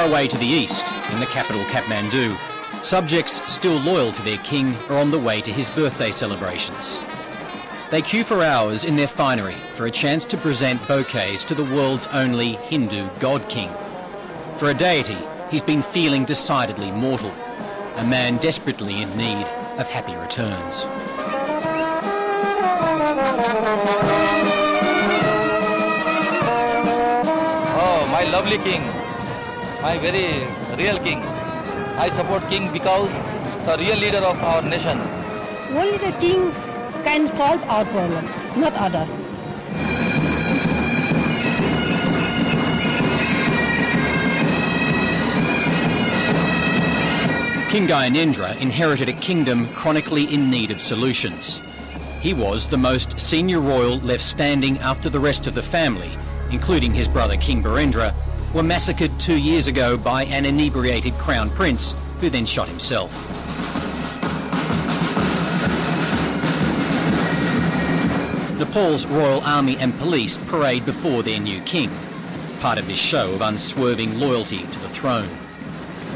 away to the east, in the capital Kathmandu, subjects still loyal to their king are on the way to his birthday celebrations. They queue for hours in their finery for a chance to present bouquets to the world's only Hindu god king. For a deity, he's been feeling decidedly mortal, a man desperately in need of happy returns. Oh, my lovely king, my very real king. I support king because the real leader of our nation. Only the king can solve our problem, not other. King Gyanendra inherited a kingdom chronically in need of solutions. He was the most senior royal left standing after the rest of the family, including his brother King Birendra, were massacred 2 years ago by an inebriated crown prince who then shot himself. Nepal's royal army and police parade before their new king, part of this show of unswerving loyalty to the throne.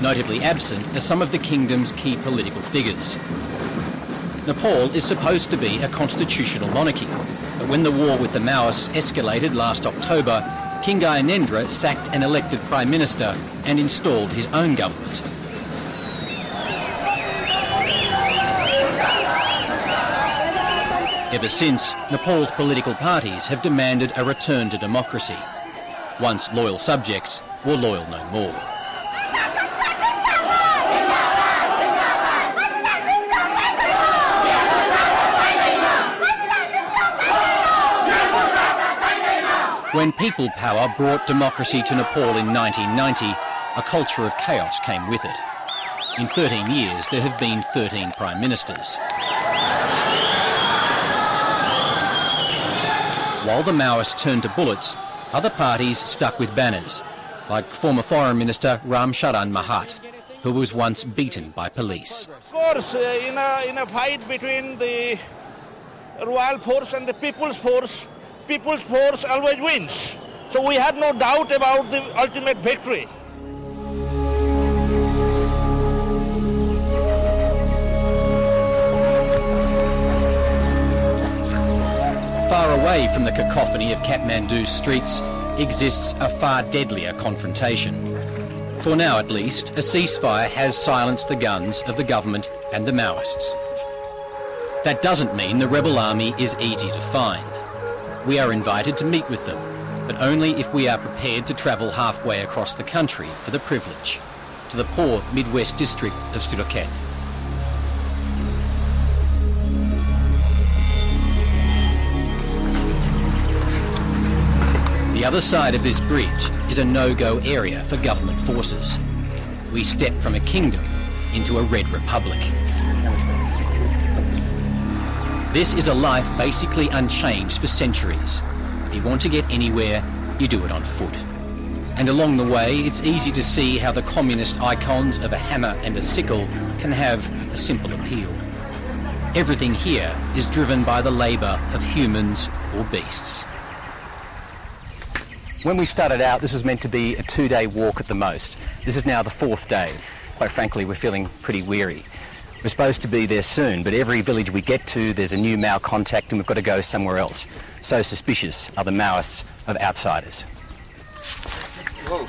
Notably absent are some of the kingdom's key political figures. Nepal is supposed to be a constitutional monarchy, but when the war with the Maoists escalated last October, King Gyanendra sacked an elected Prime Minister and installed his own government. Ever since, Nepal's political parties have demanded a return to democracy. Once loyal subjects were loyal no more. When people power brought democracy to Nepal in 1990, a culture of chaos came with it. In 13 years, there have been 13 prime ministers. While the Maoists turned to bullets, other parties stuck with banners, like former Foreign Minister Ram Charan Mahat, who was once beaten by police. Of course, in a fight between the royal force and the people's force always wins. So we have no doubt about the ultimate victory. Far away from the cacophony of Kathmandu's streets exists a far deadlier confrontation. For now at least, a ceasefire has silenced the guns of the government and the Maoists. That doesn't mean the rebel army is easy to find. We are invited to meet with them, but only if we are prepared to travel halfway across the country for the privilege, to the poor Midwest district of Sept. The other side of this bridge is a no-go area for government forces. We step from a kingdom into a red republic. This is a life basically unchanged for centuries. If you want to get anywhere, you do it on foot. And along the way, it's easy to see how the communist icons of a hammer and a sickle can have a simple appeal. Everything here is driven by the labour of humans or beasts. When we started out, this was meant to be a 2-day walk at the most. This is now the 4th day. Quite frankly, we're feeling pretty weary. We're supposed to be there soon, but every village we get to, there's a new Mao contact and we've got to go somewhere else. So suspicious are the Maoists of outsiders. Whoa.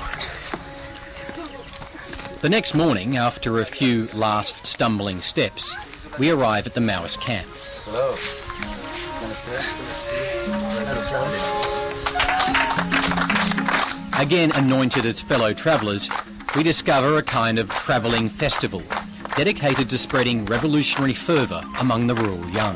The next morning, after a few last stumbling steps, we arrive at the Maoist camp. Hello. Again anointed as fellow travellers, we discover a kind of travelling festival dedicated to spreading revolutionary fervour among the rural young.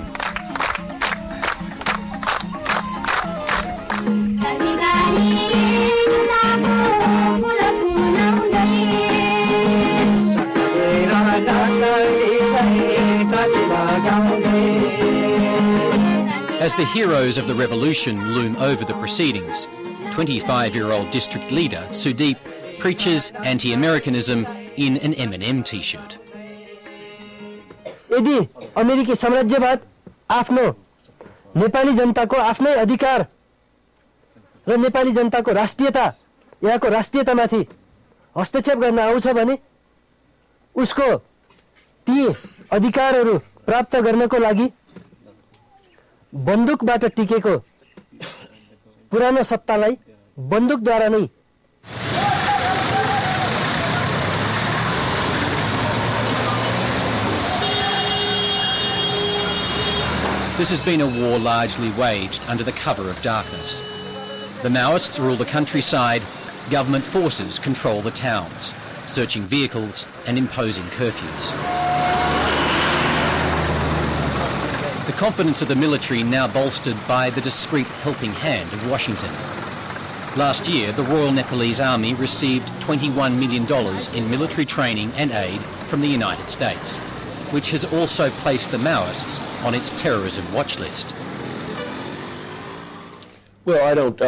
As the heroes of the revolution loom over the proceedings, 25-year-old district leader Sudeep preaches anti-Americanism in an M&M t-shirt. यदि अमेरिकी साम्राज्यवाद आफ्नो नेपाली जनताको आफ्नै अधिकार र नेपाली जनताको राष्ट्रियता यहाँको राष्ट्रियतामाथि हस्तक्षेप गर्न आउँछ भने उसको ती अधिकारहरू प्राप्त गर्नको लागि बन्दुकबाट टिकेको पुरानो सत्तालाई बन्दुकद्वारा नै This has been a war largely waged under the cover of darkness. The Maoists rule the countryside, government forces control the towns, searching vehicles and imposing curfews. The confidence of the military now bolstered by the discreet helping hand of Washington. Last year, the Royal Nepalese Army received $21 million in military training and aid from the United States, which has also placed the Maoists on its terrorism watch list. Well, I don't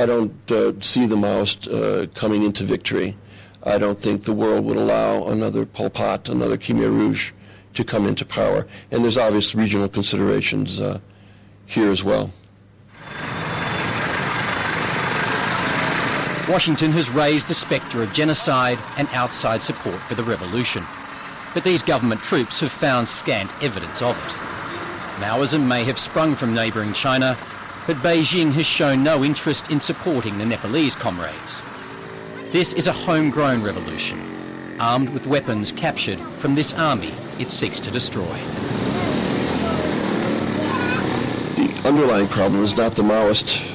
see the Maoists coming into victory. I don't think the world would allow another Pol Pot, another Khmer Rouge to come into power. And there's obvious regional considerations here as well. Washington has raised the spectre of genocide and outside support for the revolution. But these government troops have found scant evidence of it. Maoism may have sprung from neighbouring China, but Beijing has shown no interest in supporting the Nepalese comrades. This is a homegrown revolution, armed with weapons captured from this army it seeks to destroy. The underlying problem is not the Maoist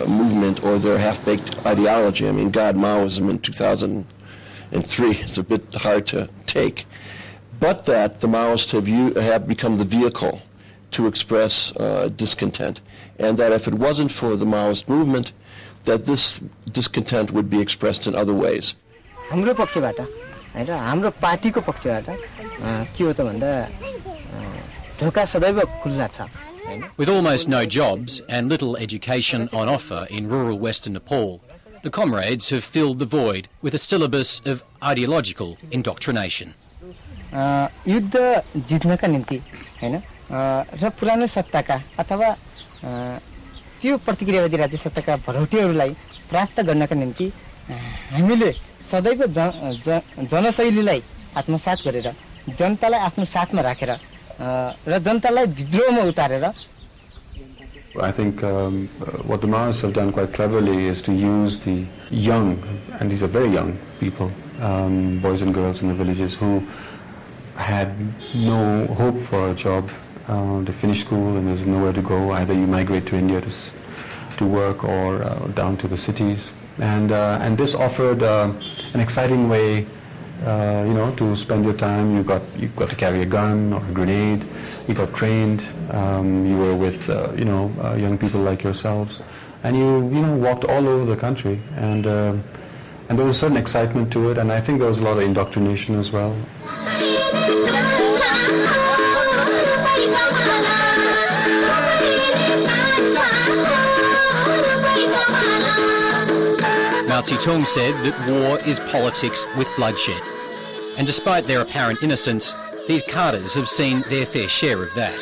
movement or their half-baked ideology. I mean, God, Maoism in 2003 is a bit hard to take. But that the Maoists have become the vehicle to express discontent, and that if it wasn't for the Maoist movement, that this discontent would be expressed in other ways. हाम्रो पक्षबाट हैन हाम्रो पार्टीको पक्षबाट के हो त भन्दा ढोका सदैव खुल्ला छ हैन. With almost no jobs and little education on offer in rural western Nepal, the comrades have filled the void with a syllabus of ideological indoctrination. युद्ध जित्नका निम्ति हैन र पुरानो सत्ताका अथवा त्यो प्रतिक्रियावादी राज्य सत्ताका भरौटीहरूलाई परास्त गर्नका निम्ति हामीले सदैव जनशैलीलाई आत्मसात गरेर जनतालाई आफ्नो साथमा राखेर र जनतालाई विद्रोहमा उतारेर I think what the Maoists have done quite cleverly is to use the young, and these are very young people, boys and girls in the villages who had no hope for a job. They finished school and there's nowhere to go. Either you migrate to India to work or down to the cities. And this offered an exciting way, to spend your time. You got to carry a gun or a grenade. You got trained. You were with young people like yourselves, and you walked all over the country. And there was a certain excitement to it. And I think there was a lot of indoctrination as well. Mao Zedong said that war is politics with bloodshed. And despite their apparent innocence, these cadres have seen their fair share of that.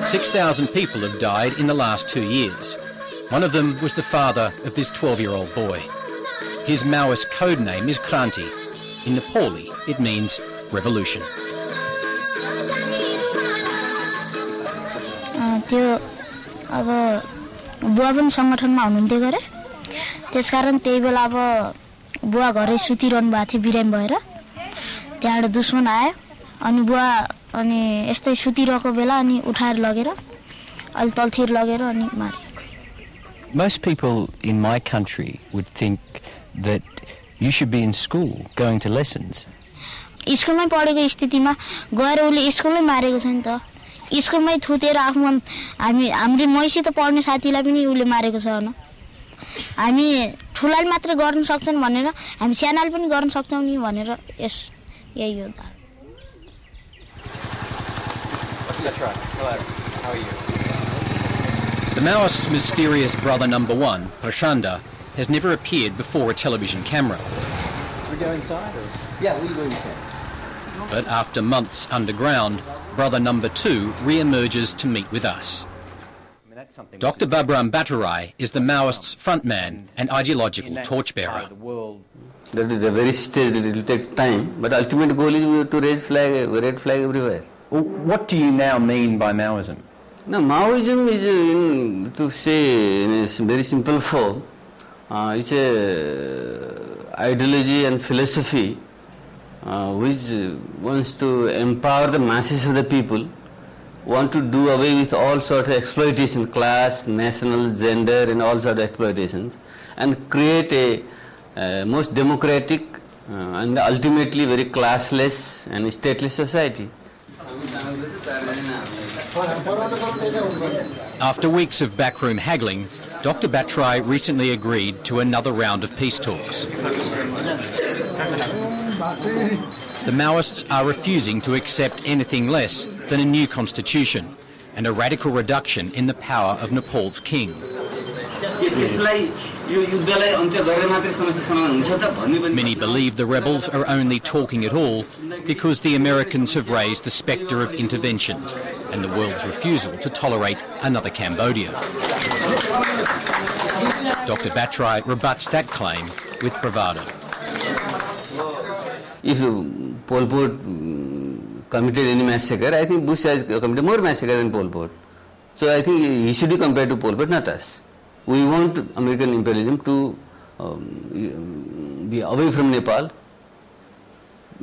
6,000 people have died in the last 2 years. One of them was the father of this 12-year-old boy. His Maoist code name is Kranti. In Nepali, it means revolution. त्यो अब बुवा पनि संगठनमा हुनुहुन्थ्यो गरे त्यसकारण त्यही बेला अब बुवा घरै सुतिरहनु भएको थियो बिरामी भएर त्यहाँबाट दुश्मन आयो अनि बुवा अनि यस्तै सुतिरहेको बेला अनि उठाएर लगेर अलि तलतिर लगेर अनि मारे. Most people in my country would think that you should be in school, going to lessons. स्कुलमै पढेको स्थितिमा गएर उले स्कुलमै मारेको छ नि त. स्कुलमै थुतेर आफ्नो हामीले मैसी त पढ्ने साथीलाई पनि उले मारेको छ हैन. हामी ठुलाले मात्र गर्न सक्छन् भनेर हामी सानाले पनि गर्न सक्छौं नि भनेर यही हो. How are you? The Maoists' mysterious brother number one, Prachanda, has never appeared before a television camera. Should we go inside? Yeah, we'll go inside. But after months underground, brother number two re-emerges to meet with us. Dr. Babram Bhattarai is the Maoists' frontman and ideological torchbearer. That is a very stage, it will take time, but ultimate goal is to raise red flag everywhere. What do you now mean by Maoism? Now, Maoism is, to say in a very simple form, it's a ideology and philosophy which wants to empower the masses of the people, want to do away with all sorts of exploitation, class, national, gender, and all sorts of exploitations, and create a most democratic and ultimately very classless and stateless society. After weeks of backroom haggling, Dr. Bhattarai recently agreed to another round of peace talks. The Maoists are refusing to accept anything less than a new constitution and a radical reduction in the power of Nepal's king. Many believe the rebels are only talking at all because the Americans have raised the spectre of intervention and the world's refusal to tolerate another Cambodia. Dr. Bhattarai rebuts that claim with bravado. If Pol Pot committed any massacre, I think Bush has committed more massacre than Pol Pot. So I think he should be compared to Pol Pot, not us. We want American imperialism to be away from Nepal,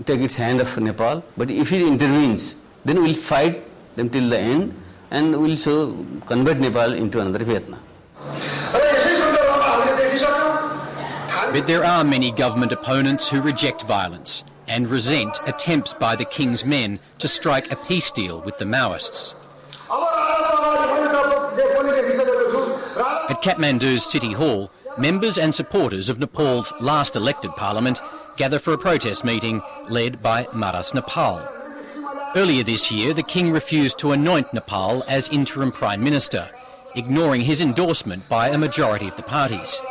take its hand off Nepal, but if it intervenes, then we'll fight them till the end and we'll so convert Nepal into another Vietnam. But there are many government opponents who reject violence and resent attempts by the king's men to strike a peace deal with the Maoists. At Kathmandu's City Hall, members and supporters of Nepal's last elected parliament gather for a protest meeting led by Maoists Nepal. Earlier this year, the king refused to anoint Nepal as interim prime minister, ignoring his endorsement by a majority of the parties.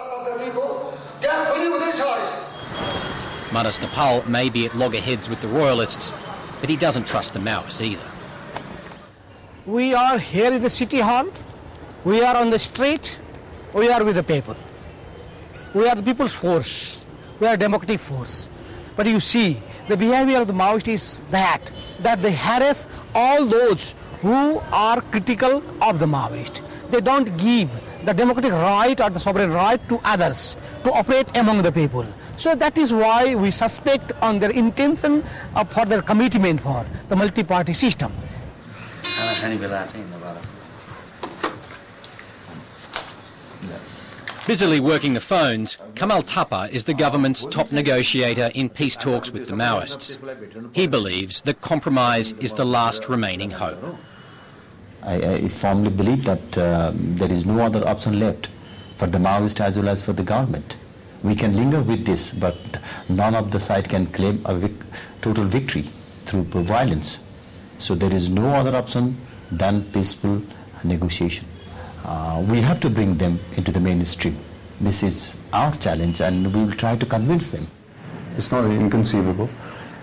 Maoists Nepal may be at loggerheads with the royalists, but he doesn't trust the Maoists either. We are here in the city hall, we are on the street, we are with the people. We are the people's force, we are a democratic force. But you see, the behavior of the Maoists is that they harass all those who are critical of the Maoists. They don't give the democratic right or the sovereign right to others to operate among the people. So that is why we suspect on their intention for their commitment for the multi-party system. Busily working the phones, Kamal Thapa is the government's top negotiator in peace talks with the Maoists. He believes that compromise is the last remaining hope. I firmly believe that there is no other option left for the Maoists as well as for the government. We can linger with this, but none of the side can claim a total victory through violence. So there is no other option than peaceful negotiation. We have to bring them into the mainstream. This is our challenge and we will try to convince them. It's not inconceivable,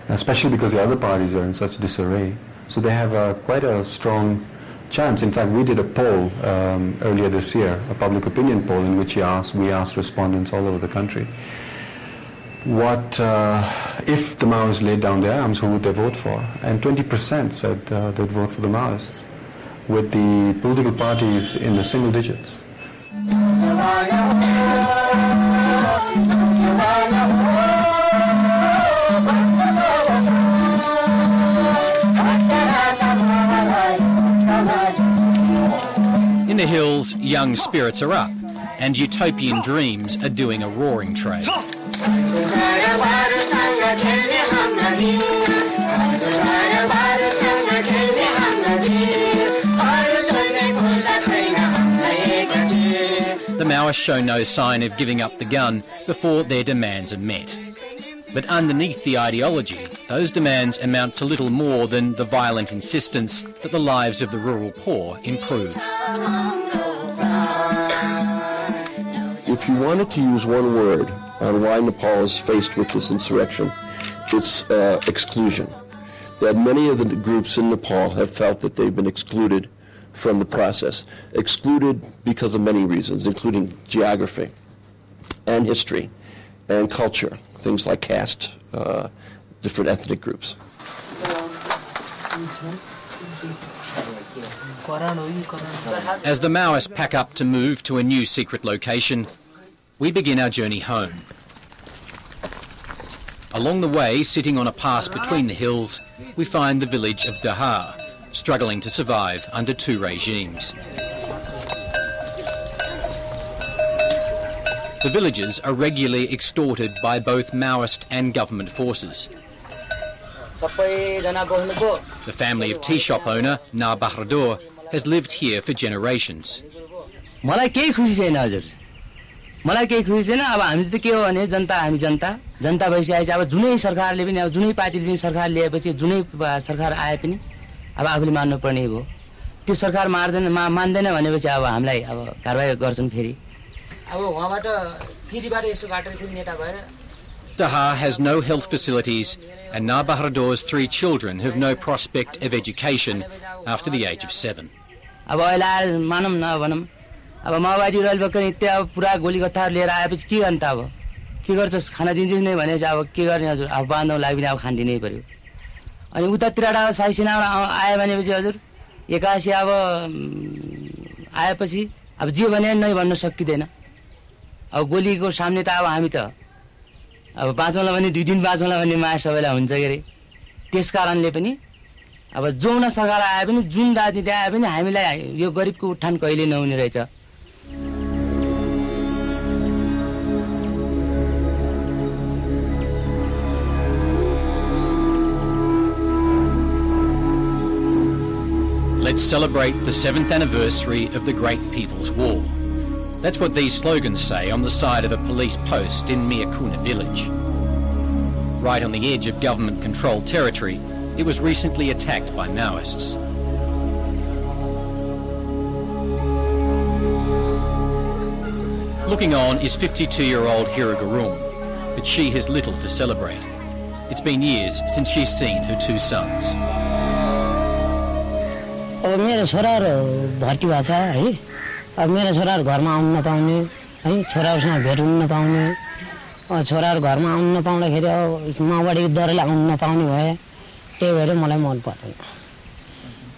especially because the other parties are in such disarray. So they have quite a strong chance. In fact, we did a poll earlier this year, a public opinion poll in which we asked respondents all over the country, what if the Maoists laid down their arms, who would they vote for? And 20% said they'd vote for the Maoists, with the political parties in the single digits. In the hills, young spirits are up, and utopian dreams are doing a roaring trade. The Maoists show no sign of giving up the gun before their demands are met. But underneath the ideology, those demands amount to little more than the violent insistence that the lives of the rural poor improve. If you wanted to use one word on why Nepal is faced with this insurrection, it's exclusion. That many of the groups in Nepal have felt that they've been excluded from the process, excluded because of many reasons, including geography and history and culture, things like caste, different ethnic groups. As the Maoists pack up to move to a new secret location, we begin our journey home. Along the way, sitting on a pass between the hills, we find the village of Dahar, struggling to survive under two regimes. The villagers are regularly extorted by both Maoist and government forces. The family of tea shop owner Na Bahador has lived here for generations. मलाई केही खुसी छैन हजुर मलाई केही खुसी छैन अब हामी त के हो भने जनता हामी जनता भइसकेपछि अब जुनै सरकारले पनि अब जुनै पार्टीले पनि सरकार ल्याएपछि जुनै सरकार आए पनि अब आफूले मान्नु पर्ने हो त्यो सरकार मान्दैन भनेपछि अब हामीलाई अब कारबाही गर्छन् फेरि अब वहाँबाट फेरिबाट यसो बाटो फेरि नेता भएर Dahar has no health facilities, and Na Bahador's 3 children have no prospect of education after the age of 7. अब अहिले मानौँ न भनौँ अब माओवादी रहिबकन त्यहाँ पुरा गोली गत्थाहरू लिएर आएपछि के गर्नु त अब के गर्छस् खाना दिन्छस् नै भने चाहिँ अब के गर्ने हजुर अब बाँध्नु लागि पनि अब खान दिनै पर्यो अनि उतातिरबाट अब साई सेना आयो भनेपछि हजुर एकासी अब आएपछि अब जे भने नै भन्न सकिँदैन अब गोलीको सामने त अब हामी त अब बाँचौँला भने 2 दिन बाँचौँला भन्ने माया सबैलाई हुन्छ के अरे त्यस कारणले पनि अब जोन सरकार आए पनि जुन राजनीति आए पनि हामीलाई यो गरिबको उत्थान कहिले नहुने रहेछ Let's celebrate the 7th anniversary of the Great People's War. That's what these slogans say on the side of a police post in Miyakuna village. Right on the edge of government-controlled territory, it was recently attacked by Maoists. Looking on is 52-year-old Hiragarum, but she has little to celebrate. It's been years since she's seen her 2 sons. अब मेरो छोराहरू भर्ती भएको छ है अब मेरो छोराहरू घरमा आउन नपाउने है छोराहरूसँग भेट हुन नपाउने छोराहरू घरमा आउन नपाउँदाखेरि अब माओवादीको डरले आउन नपाउने भए त्यही भएर मलाई मन पर्दैन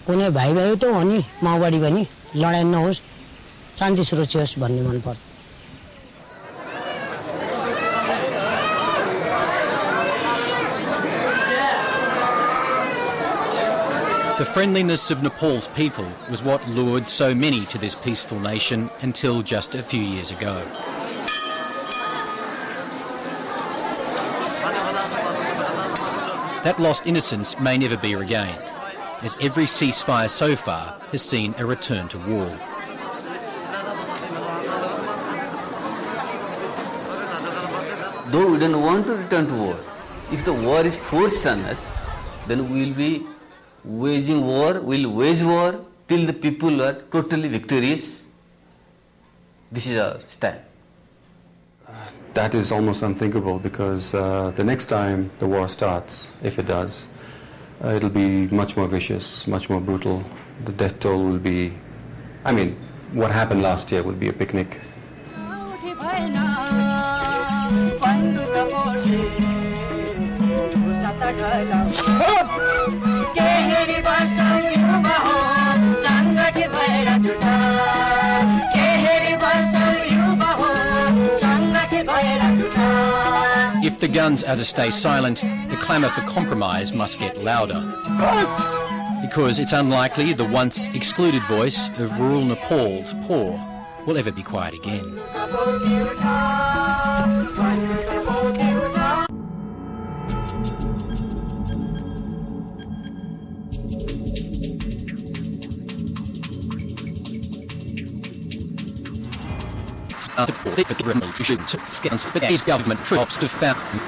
कुनै भाइ त हो नि माओवादी पनि लडाई नहोस् शान्ति सुरक्षा होस् भन्ने मन पर्छ The friendliness of Nepal's people was what lured so many to this peaceful nation until just a few years ago. That lost innocence may never be regained, as every ceasefire so far has seen a return to war. Though we don't want to return to war, if the war is forced on us, then we will be waging war, we'll wage war till the people are totally victorious. This is our stand. That is almost unthinkable because the next time the war starts, if it does, it'll be much more vicious, much more brutal. The death toll will be, I mean, what happened last year will be a picnic. If the guns are to stay silent, the clamour for compromise must get louder. Because it's unlikely the once excluded voice of rural Nepal's poor will ever be quiet again. The government troops have found a